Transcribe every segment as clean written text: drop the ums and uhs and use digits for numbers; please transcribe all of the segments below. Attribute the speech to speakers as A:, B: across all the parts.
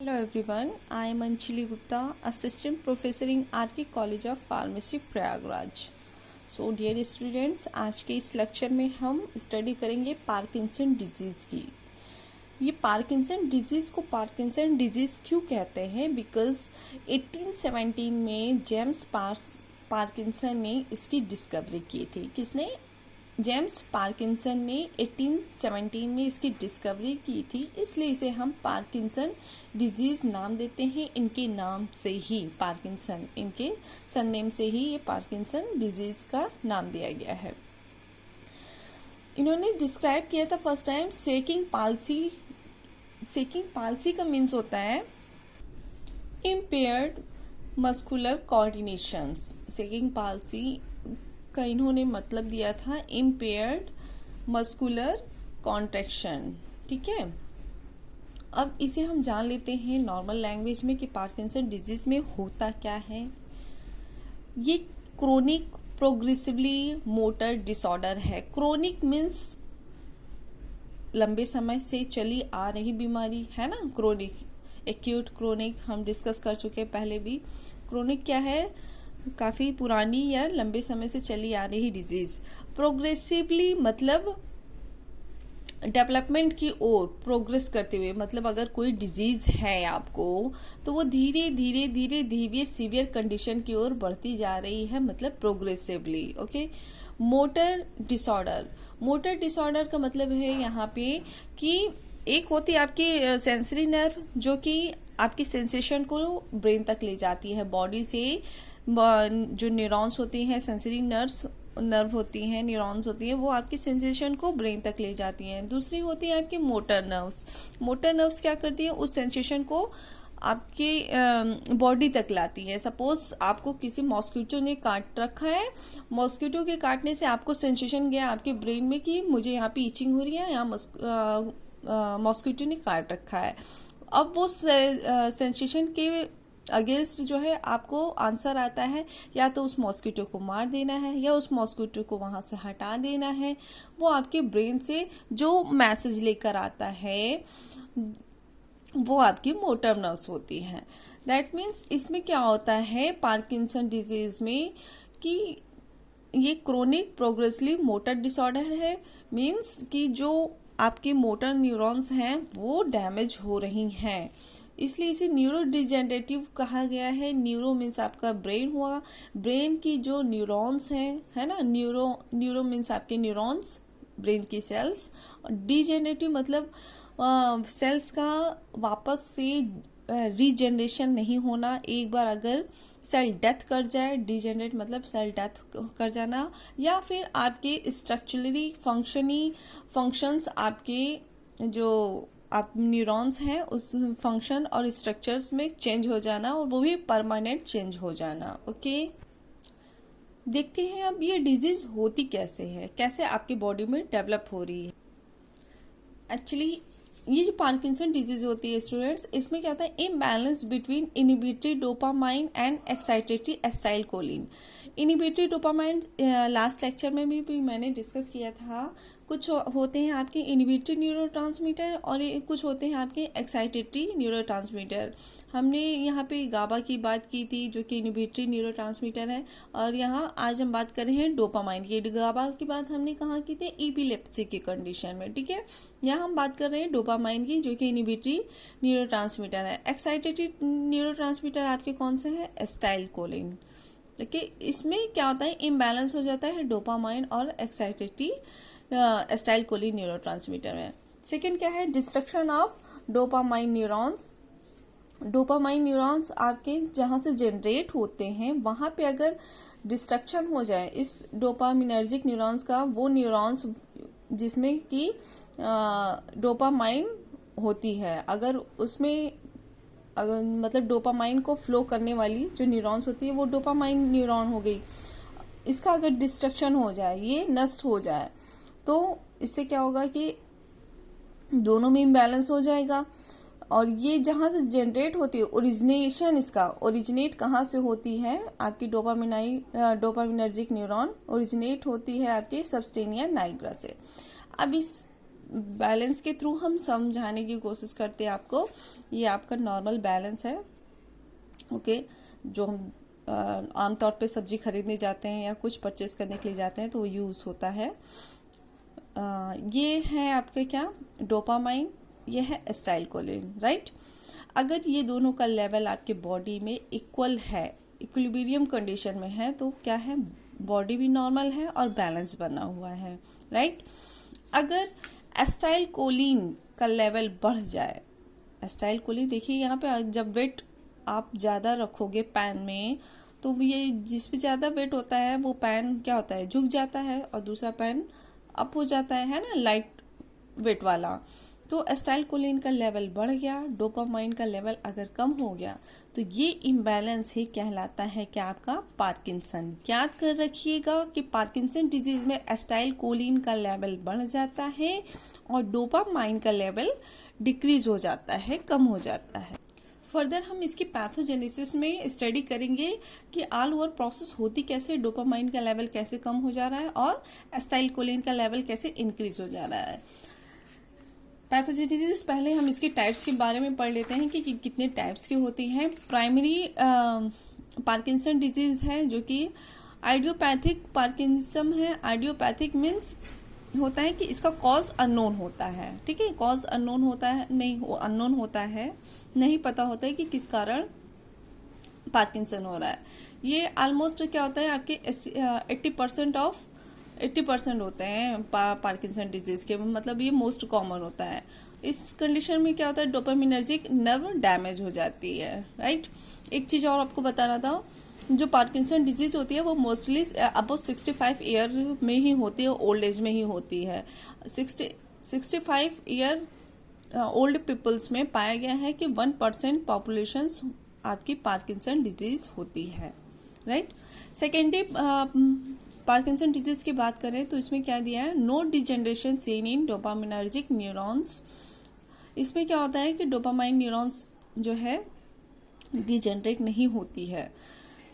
A: Hello everyone, I am Anjali Gupta, Assistant Professor in RK College of Pharmacy, Prayagraj. So dear students, आज के इस lecture में हम study करेंगे पार्किंसन डिजीज़ की। ये पार्किंसन डिजीज़ को पार्किंसन डिजीज़ क्यों कहते हैं? बिकॉज 1817 में जेम्स पार्किंसन ने इसकी डिस्कवरी की थी। किसने? जेम्स पार्किंसन ने 1817 में इसकी डिस्कवरी की थी, इसलिए इसे हम पार्किंसन डिजीज़ नाम देते हैं। इनके नाम से ही पार्किंसन, इनके सरनेम से ही ये पार्किंसन डिजीज़ का नाम दिया गया है। इन्होंने डिस्क्राइब किया था first time shaking palsy. Shaking palsy का मीन्स होता है impaired muscular coordinations. Shaking palsy का इन्होंने मतलब दिया था इम्पेयर्ड मस्कुलर कॉन्ट्रैक्शन। ठीक है, अब इसे हम जान लेते हैं नॉर्मल लैंग्वेज में कि पार्किंसन डिजीज में होता क्या है। ये क्रोनिक प्रोग्रेसिवली मोटर डिसऑर्डर है। क्रोनिक मीन्स लंबे समय से चली आ रही बीमारी है ना। क्रोनिक, एक्यूट, क्रोनिक हम डिस्कस कर चुके हैं पहले भी। क्रोनिक क्या है? काफ़ी पुरानी या लंबे समय से चली आ रही डिजीज़। प्रोग्रेसिवली मतलब डेवलपमेंट की ओर प्रोग्रेस करते हुए, मतलब अगर कोई डिजीज़ है आपको तो वो धीरे धीरे धीरे धीरे सीवियर कंडीशन की ओर बढ़ती जा रही है, मतलब progressively. Okay. Motor disorder, motor disorder का मतलब है यहाँ पे कि एक होती है आपकी सेंसरी नर्व जो कि आपकी सेंसेशन को ब्रेन तक ले जाती है। बॉडी से जो न्यूरॉन्स होती हैं, सेंसरी नर्व होती हैं, न्यूरॉन्स होती हैं, वो आपकी सेंसेशन को ब्रेन तक ले जाती हैं। दूसरी होती है आपकी मोटर नर्व्स। मोटर नर्व्स क्या करती है? उस सेंसेशन को आपके बॉडी तक लाती है। सपोज आपको किसी मॉस्किटो ने काट रखा है, मॉस्किटो के काटने से आपको सेंसेशन गया आपके ब्रेन में कि मुझे यहाँ पे इचिंग हो रही है, यहाँ मॉस्किटो ने काट रखा है। अब वो सेंसेशन के अगेंस्ट जो है आपको आंसर आता है, या तो उस मॉस्किटो को मार देना है या उस मॉस्किटो को वहां से हटा देना है। वो आपके ब्रेन से जो मैसेज लेकर आता है वो आपकी मोटर नर्व्स होती हैं। दैट मीन्स इसमें क्या होता है पार्किंसन डिजीज में कि ये क्रोनिक प्रोग्रेसिवली मोटर डिसऑर्डर है। मीन्स कि जो आपके मोटर न्यूरॉन्स हैं वो डैमेज हो रही हैं, इसलिए इसे न्यूरो डिजेनरेटिव कहा गया है। न्यूरो मीन्स आपका ब्रेन हुआ, ब्रेन की जो न्यूरॉन्स हैं, है ना। न्यूरो मीन्स आपके न्यूरॉन्स, ब्रेन की सेल्स। डिजेनरेटिव मतलब सेल्स का वापस से रीजनरेशन नहीं होना। एक बार अगर सेल डेथ कर जाए, डिजेनरेट मतलब सेल डेथ कर जाना, या फिर आपके स्ट्रक्चरली फंक्शंस आपके जो आप न्यूरॉन्स हैं उस फंक्शन और स्ट्रक्चर्स में चेंज हो जाना, और वो भी परमानेंट चेंज हो जाना। ओके, देखते हैं अब ये डिजीज होती कैसे है, कैसे आपकी बॉडी में डेवलप हो रही है। एक्चुअली ये जो पार्किंसन डिजीज होती है स्टूडेंट्स, इसमें क्या होता है imbalance between inhibitory dopamine and excitatory acetylcholine. Inhibitory dopamine last lecture में भी मैंने डिस्कस किया था। कुछ होते हैं आपके इनिबिटरी न्यूरोट्रांसमीटर और कुछ होते हैं आपके एक्साइटेटरी न्यूरोट्रांसमीटर। हमने यहाँ पे गाबा की बात की थी जो कि इनिबिटरी न्यूरोट्रांसमीटर है, और यहाँ आज हम बात कर रहे हैं डोपामाइन की। गाबा की बात हमने कहाँ की थी? एपिलेप्सी की कंडीशन में। ठीक है, यहाँ हम बात कर रहे हैं डोपामाइन की जो कि इनिबिटरी न्यूरोट्रांसमीटर है। एक्साइटेटरी न्यूरोट्रांसमीटर आपके कौन से है? एसिटाइलकोलिन। देखिए इसमें क्या होता है इम्बैलेंस हो जाता है डोपामाइन और एक्साइटेटरी एसिटाइलकोलिन न्यूरोट्रांसमीटर में। सेकेंड क्या है? Destruction of dopamine neurons. Dopamine neurons आपके जहाँ से जनरेट होते हैं वहाँ पे अगर डिस्ट्रक्शन हो जाए इस डोपामिनर्जिक न्यूरॉन्स का, वो न्यूरॉन्स जिसमें कि डोपामाइन होती है, अगर उसमें मतलब डोपामाइन को फ्लो करने वाली जो न्यूरॉन्स होती है वो डोपामाइन न्यूरॉन हो गई, इसका अगर डिस्ट्रक्शन हो जाए, ये नष्ट हो जाए, तो इससे क्या होगा कि दोनों में इम्बैलेंस हो जाएगा। और ये जहाँ से जनरेट होती है, ओरिजिनेशन इसका ओरिजिनेट कहाँ से होती है? आपकी डोपामिनर्जिक न्यूरॉन ओरिजिनेट होती है आपके सबस्टेनिया नाइग्रा से। अब इस बैलेंस के थ्रू हम समझाने की कोशिश करते हैं आपको। ये आपका नॉर्मल बैलेंस है, ओके, जो हम आमतौर पे सब्जी खरीदने जाते हैं या कुछ परचेस करने के लिए जाते हैं तो वो यूज़ होता है। ये है आपके क्या, डोपामाइन, ये है एसिटाइलकोलिन, राइट। अगर ये दोनों का लेवल आपके बॉडी में इक्वल है, इक्विलिब्रियम कंडीशन में है, तो क्या है, बॉडी भी नॉर्मल है और बैलेंस बना हुआ है, राइट। अगर एसिटाइलकोलिन का लेवल बढ़ जाए, एसिटाइलकोलिन देखिए यहाँ पे जब वेट आप ज़्यादा रखोगे पैन में, तो ये जिस पे ज़्यादा वेट होता है वो पैन क्या होता है, झुक जाता है, और दूसरा पैन अप हो जाता है ना, लाइट वेट वाला। तो एसिटाइलकोलिन का लेवल बढ़ गया, डोपामाइन का लेवल अगर कम हो गया, तो ये इम्बैलेंस ही कहलाता है कि आपका पार्किंसन। याद कर रखिएगा कि पार्किंसन डिजीज में एसिटाइलकोलिन का लेवल बढ़ जाता है और डोपामाइन का लेवल डिक्रीज हो जाता है, कम हो जाता है। फर्दर हम इसकी पैथोजेनेसिस में स्टडी करेंगे कि ऑल ओवर प्रोसेस होती कैसे, डोपामाइन का लेवल कैसे कम हो जा रहा है और एसिटाइलकोलिन का लेवल कैसे इंक्रीज हो जा रहा है। पैथोजेनेसिस पहले हम इसके टाइप्स के बारे में पढ़ लेते हैं कि कितने टाइप्स की होती हैं। प्राइमरी पार्किंसन डिजीज है जो कि आइडियोपैथिक पार्किंसम है। आइडियोपैथिक मीन्स होता है कि इसका कॉज अननोन होता है, ठीक है, कॉज अननोन होता है, नहीं वो अननोन होता है, नहीं पता होता है कि किस कारण पार्किंसन हो रहा है। ये ऑलमोस्ट क्या होता है आपके 80% होते हैं पार्किंसन डिजीज के, मतलब ये मोस्ट कॉमन होता है। इस कंडीशन में क्या होता है, डोपामिनर्जिक नर्व डैमेज हो जाती है, राइट। एक चीज और आपको बताना था, जो पार्किंसन डिजीज होती है वो मोस्टली अबव 65 ईयर में ही होती है, ओल्ड एज में ही होती है। 65 ईयर ओल्ड पीपल्स में पाया गया है कि 1% पॉपुलेशन आपकी पार्किंसन डिजीज होती है, राइट। सेकेंडरी पार्किंसन डिजीज की बात करें तो इसमें क्या दिया है, no degeneration seen in dopaminergic neurons. इसमें क्या होता है कि डोपामाइन न्यूरॉन्स जो है डिजेनरेट नहीं होती है।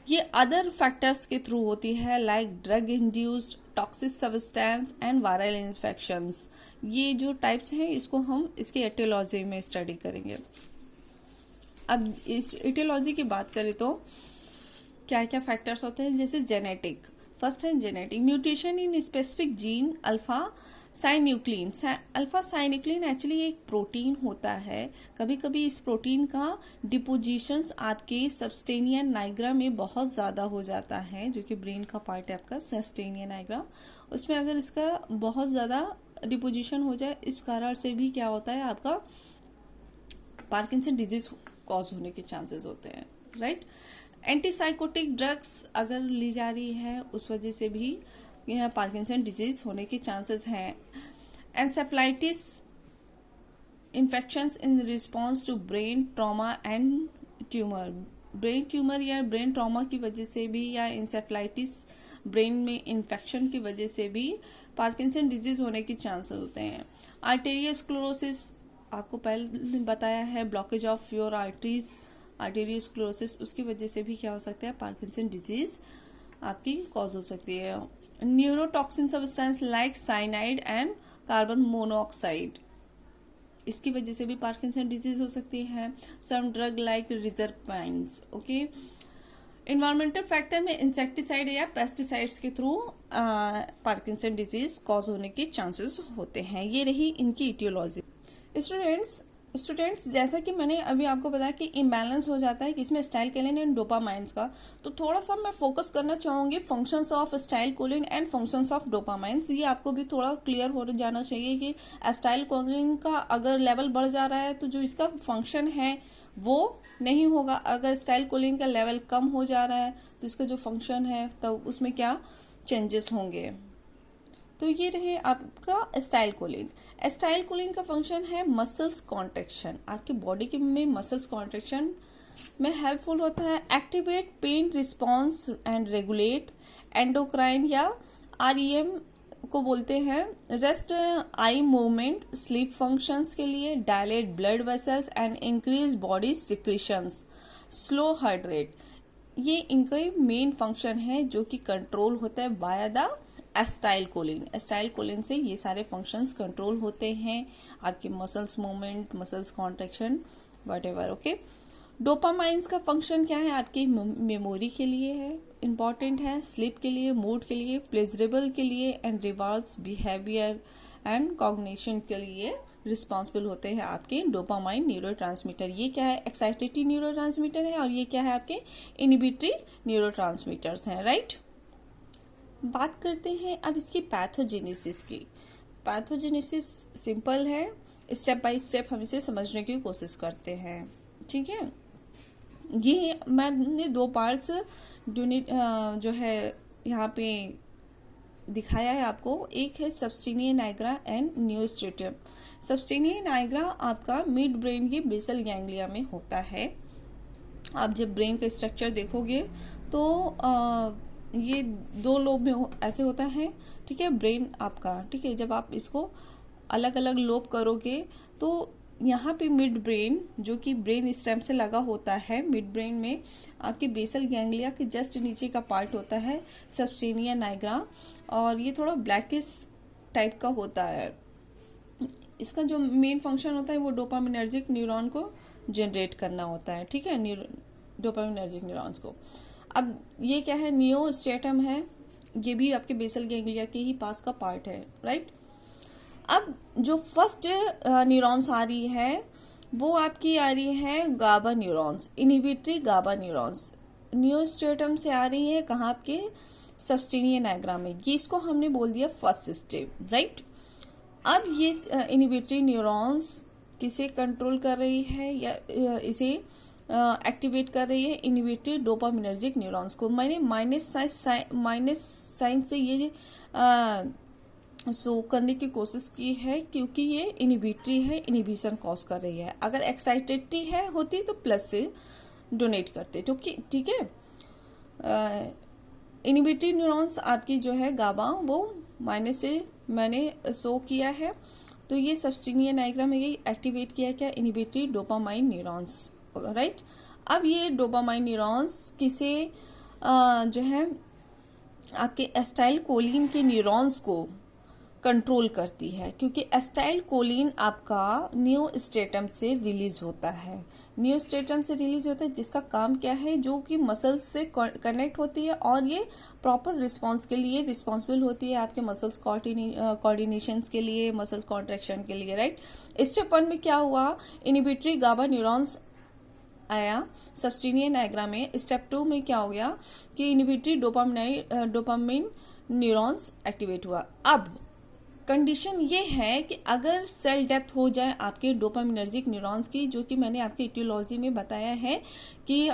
A: ये अदर फैक्टर्स के थ्रू होती है, like drug induced toxic substance and viral infections. ये जो टाइप्स हैं इसको हम इसके एटियोलॉजी में स्टडी करेंगे। अब इस एटियोलॉजी की बात करें तो क्या क्या फैक्टर्स होते हैं, जैसे जेनेटिक। फर्स्ट है genetic, mutation in specific gene alpha synuclein. Alpha synuclein actually एक प्रोटीन होता है। कभी कभी इस प्रोटीन का डिपोजिशंस आपके सबस्टेनिया नाइग्रा में बहुत ज़्यादा हो जाता है, जो कि ब्रेन का पार्ट है आपका सबस्टेनिया नाइग्रा। उसमें अगर इसका बहुत ज़्यादा डिपोजिशन हो जाए, इस कारण से भी क्या होता है, आपका पार्किंसन डिजीज कॉज होने के चांसेस होते हैं, राइट। एंटीसाइकोटिक ड्रग्स अगर ली जा रही है, उस वजह से भी यहाँ पार्किंसन डिजीज होने के चांसेस हैं। Encephalitis infections in response to brain trauma and tumour. Brain tumour या ब्रेन ट्रॉमा की वजह से भी, या इंसेफ्लाइटिस ब्रेन में इन्फेक्शन की वजह से भी पार्किंसन डिजीज होने के चांसेस होते हैं। आर्टेरियोस्क्लेरोसिस आपको पहले बताया है, blockage of your arteries, arteriosclerosis, उसकी वजह से भी क्या हो सकता है, पार्किंसन डिजीज आपकी कॉज हो सकती है। Neurotoxin substance like cyanide and carbon monoxide, इसकी वजह से भी पार्किंसन डिजीज हो सकती है। Some drug like reserpines, okay. Environmental factor में इंसेक्टिसाइड या पेस्टिसाइड्स के थ्रू पार्किंसन डिजीज कॉज होने के चांसेस होते हैं। ये रही इनकी इटियोलॉजी। स्टूडेंट्स जैसा कि मैंने अभी आपको बताया कि इम्बैलेंस हो जाता है किसमें, एसिटाइलकोलिन एंड डोपामाइंस का, तो थोड़ा सा मैं फोकस करना चाहूंगी functions of acetylcholine and functions of dopamines. ये आपको भी थोड़ा क्लियर हो जाना चाहिए कि एसिटाइलकोलिन का अगर लेवल बढ़ जा रहा है तो जो इसका फंक्शन है वो नहीं होगा, अगर एसिटाइलकोलिन का लेवल कम हो जा रहा है तो इसका जो फंक्शन है तो उसमें क्या चेंजेस होंगे। तो ये रहे आपका एसिटाइलकोलिन। एसिटाइलकोलिन का फंक्शन है मसल्स कॉन्ट्रैक्शन, आपके बॉडी के में मसल्स कॉन्ट्रैक्शन में हेल्पफुल होता है। Activate pain response and regulate endocrine या REM को बोलते हैं। Rest eye movement, sleep functions के लिए, dilate blood vessels and increase body secretions, slow heart rate. ये इनका मेन फंक्शन है जो कि कंट्रोल होता है बाय द एस्टाइल कोलिन से ये सारे फंक्शंस कंट्रोल होते हैं, आपके muscles movement, muscles contraction, whatever. Okay, dopamines का फंक्शन क्या है? आपकी मेमोरी के लिए है, इंपॉर्टेंट है, स्लीप के लिए, मूड के लिए, प्लेजरेबल के लिए and rewards, behaviour and cognition के लिए रिस्पॉन्सिबल होते हैं आपके डोपामाइन न्यूरोट्रांसमीटर। ये क्या है? एक्साइटेटरी न्यूरोट्रांसमीटर है और ये क्या है? आपके इनिबिटरी न्यूरोट्रांसमीटर्स हैं, राइट। बात करते हैं अब इसकी पैथोजेनेसिस की। पैथोजेनेसिस सिंपल है, स्टेप बाय स्टेप हम इसे समझने की कोशिश करते हैं, ठीक है। ये मैंने दो पार्ट्स जो है यहाँ पे दिखाया है आपको। एक है सबस्टेनिया नाइग्रा एंड नियोस्ट्रेटम। सबस्टेनिया नाइग्रा आपका मिड ब्रेन के बेसल गैंग्लिया में होता है। आप जब ब्रेन का स्ट्रक्चर देखोगे तो ये दो लोब में ऐसे होता है, ठीक है, ब्रेन आपका, ठीक है। जब आप इसको अलग अलग लोब करोगे तो यहाँ पे मिड ब्रेन जो कि ब्रेन स्टेम से लगा होता है, मिड ब्रेन में आपके बेसल गैंग्लिया के जस्ट नीचे का पार्ट होता है सबस्टेनिया नाइग्रा, और ये थोड़ा ब्लैकिश टाइप का होता है। इसका जो मेन फंक्शन होता है वो डोपामिनर्जिक न्यूरॉन को जनरेट करना होता है, ठीक है, डोपामिनर्जिक न्यूरॉन्स को। अब ये क्या है? नियोस्ट्रेटम है, ये भी आपके बेसल गैंग्लिया के ही पास का पार्ट है, राइट। अब जो फर्स्ट न्यूरॉन्स आ रही है वो आपकी आ रही है गाबा न्यूरॉन्स, इनहिबिटरी गाबा न्यूरॉन्स नियोस्ट्रेटम से आ रही है। कहाँ? आपके सबस्टेनिया नाइग्रा में। ये इसको हमने बोल दिया फर्स्ट स्टेप, राइट। अब ये इनहिबिटरी न्यूरॉन्स किसे कंट्रोल कर रही है या इसे एक्टिवेट कर रही है? इनहिबिटरी डोपामिनर्जिक न्यूरॉन्स को। मैंने माइनस साइन से ये शो करने की कोशिश की है क्योंकि ये इनहिबिटरी है, इनहिबिशन कॉज कर रही है। अगर एक्साइटेटरी है होती तो प्लस से डोनेट करते, ठीक है। इनहिबिटरी न्यूरॉन्स आपकी जो है गाबा वो माइनस से मैंने शो किया है, तो ये सबस्टेनिया नाइग्रा में ये एक्टिवेट किया क्या? Inhibitory dopamine neurons, right. अब ये डोपामाइन न्यूरॉन्स किसे जो है आपके एस्टाइल कोलिन के न्यूरॉन्स को कंट्रोल करती है, क्योंकि एस्टाइल कोलिन आपका नियोस्ट्रेटम से रिलीज होता है। नियोस्ट्रेटम से रिलीज होता है जिसका काम क्या है? जो कि मसल्स से कनेक्ट होती है और ये प्रॉपर रिस्पांस के लिए रिस्पॉन्सिबल होती है, आपके मसल्स कोऑर्डिनेशंस के लिए, मसल्स कॉन्ट्रैक्शन के लिए, राइट। स्टेप 1 में क्या हुआ? इनहिबिटरी गाबा न्यूरॉन्स आया सबस्टेनिया नाइग्रा में। स्टेप 2 में क्या हो गया कि इनहिबिटरी डोपामाइन न्यूरॉन्स एक्टिवेट हुआ। अब कंडीशन ये है कि अगर सेल डेथ हो जाए आपके डोपामिनर्जिक न्यूरॉन्स की, जो कि मैंने आपके इटियोलॉजी में बताया है कि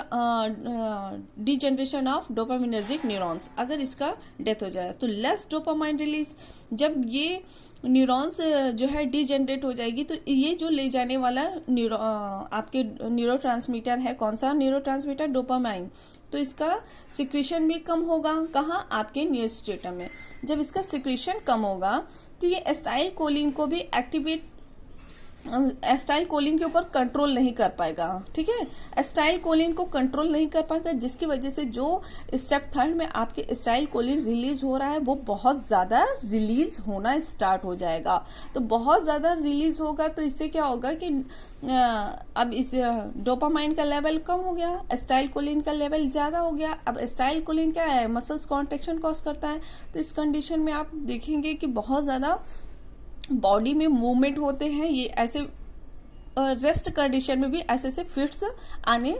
A: डिजनरेशन ऑफ डोपामिनर्जिक न्यूरॉन्स, अगर इसका डेथ हो जाए तो लेस डोपामाइन रिलीज। जब ये न्यूरॉन्स जो है डिजनरेट हो जाएगी तो ये जो ले जाने वाला आपके न्यूरोट्रांसमीटर है, कौन सा न्यूरोट्रांसमीटर? डोपामाइन, तो इसका सिक्रीशन भी कम होगा। कहाँ? आपके नियोस्ट्रेटम में। जब इसका सिक्रीशन कम होगा तो ये एस्टाइल कोलिन को भी एस्टाइल कोलिन के ऊपर कंट्रोल नहीं कर पाएगा, ठीक है। एस्टाइल कोलिन को कंट्रोल नहीं कर पाएगा, जिसकी वजह से जो स्टेप 3 में आपके एस्टाइल कोलिन रिलीज हो रहा है वो बहुत ज्यादा रिलीज होना स्टार्ट हो जाएगा। तो बहुत ज्यादा रिलीज होगा तो इससे क्या होगा कि अब इस डोपामाइन का लेवल कम हो गया, एस्टाइल कोलिन का लेवल ज्यादा हो गया। अब एस्टाइल कोलिन क्या है? मसल्स कॉन्ट्रैक्शन कॉज करता है। तो इस कंडीशन में आप देखेंगे कि बहुत ज्यादा बॉडी में मूवमेंट होते हैं। ये ऐसे रेस्ट कंडीशन में भी ऐसे फिट्स आने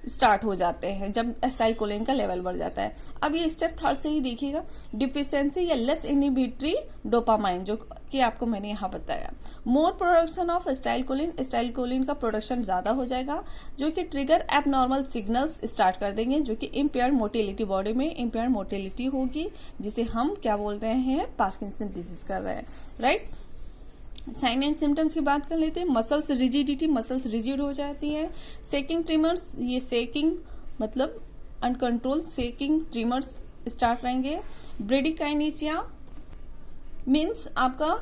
A: स्टार्ट हो जाते हैं जब एस्टाइल कोलिन का लेवल बढ़ जाता है। अब ये स्टेप 3 से ही देखिएगा, डिफिशियंसी या लेस इनहिबिटरी डोपामाइन, जो कि आपको मैंने यहाँ बताया। मोर प्रोडक्शन ऑफ एस्टाइल कोलिन का प्रोडक्शन ज्यादा हो जाएगा, जो कि ट्रिगर एबनॉर्मल सिग्नल्स स्टार्ट कर देंगे, जो कि इम्पेयर्ड मोटिलिटी, बॉडी में इम्पेयर्ड मोटिलिटी होगी, जिसे हम क्या बोल रहे हैं? पार्किंसन डिजीज कर रहे हैं, राइट। साइन एंड सिम्टम्स की बात कर लेते हैं। मसल्स रिजिडिटी, मसल्स रिजिड हो जाती है। सेकिंग ट्रिमर्स, ये सेकिंग मतलब अनकंट्रोल सेकिंग ट्रिमर्स स्टार्ट रहेंगे। ब्रेडिकाइनेसिया मीन्स आपका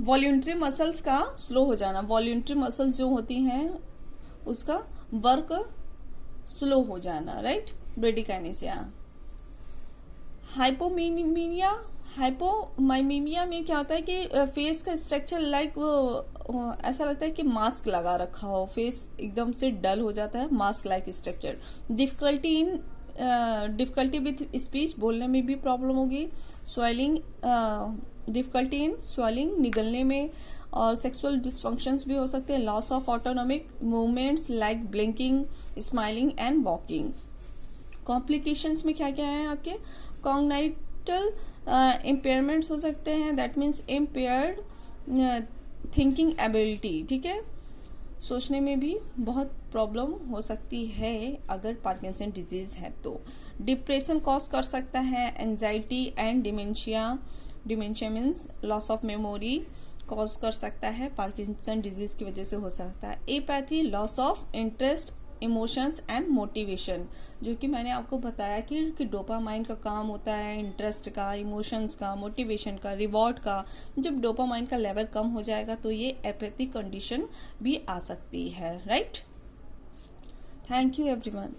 A: वॉल्यूंट्री मसल्स का स्लो हो जाना। वॉल्यूंट्री मसल्स जो होती हैं उसका वर्क स्लो हो जाना, राइट, ब्रेडिकाइनेसिया। हाइपोमीमिया, हाइपोमाइमीमिया में क्या होता है कि फेस का स्ट्रक्चर लाइक वो ऐसा लगता है कि मास्क लगा रखा हो, फेस एकदम से डल हो जाता है, mask like structure. Difficulty with speech, बोलने में भी प्रॉब्लम होगी। स्वेलिंग, डिफिकल्टी इन स्वेलिंग, निगलने में, और सेक्सुअल डिसफंक्शंस भी हो सकते हैं। Loss of autonomic movements like blinking, smiling and walking. Complications में क्या क्या है आपके, कॉग्नाइटल इम्पेयरमेंट्स हो सकते हैं, that means impaired thinking ability, ठीक है, सोचने में भी बहुत प्रॉब्लम हो सकती है अगर पार्किंसन डिजीज है तो। डिप्रेशन कॉज कर सकता है, anxiety and dementia, dementia means loss of memory cause कर सकता है, पार्किंसन डिजीज की वजह से हो सकता है। Apathy, loss of interest, emotions and motivation, जो कि मैंने आपको बताया कि डोपामाइन का काम होता है, इंटरेस्ट का, इमोशंस का, मोटिवेशन का, रिवॉर्ड का। जब डोपामाइन का लेवल कम हो जाएगा तो ये एपैथी कंडीशन भी आ सकती है, राइट। Thank you everyone.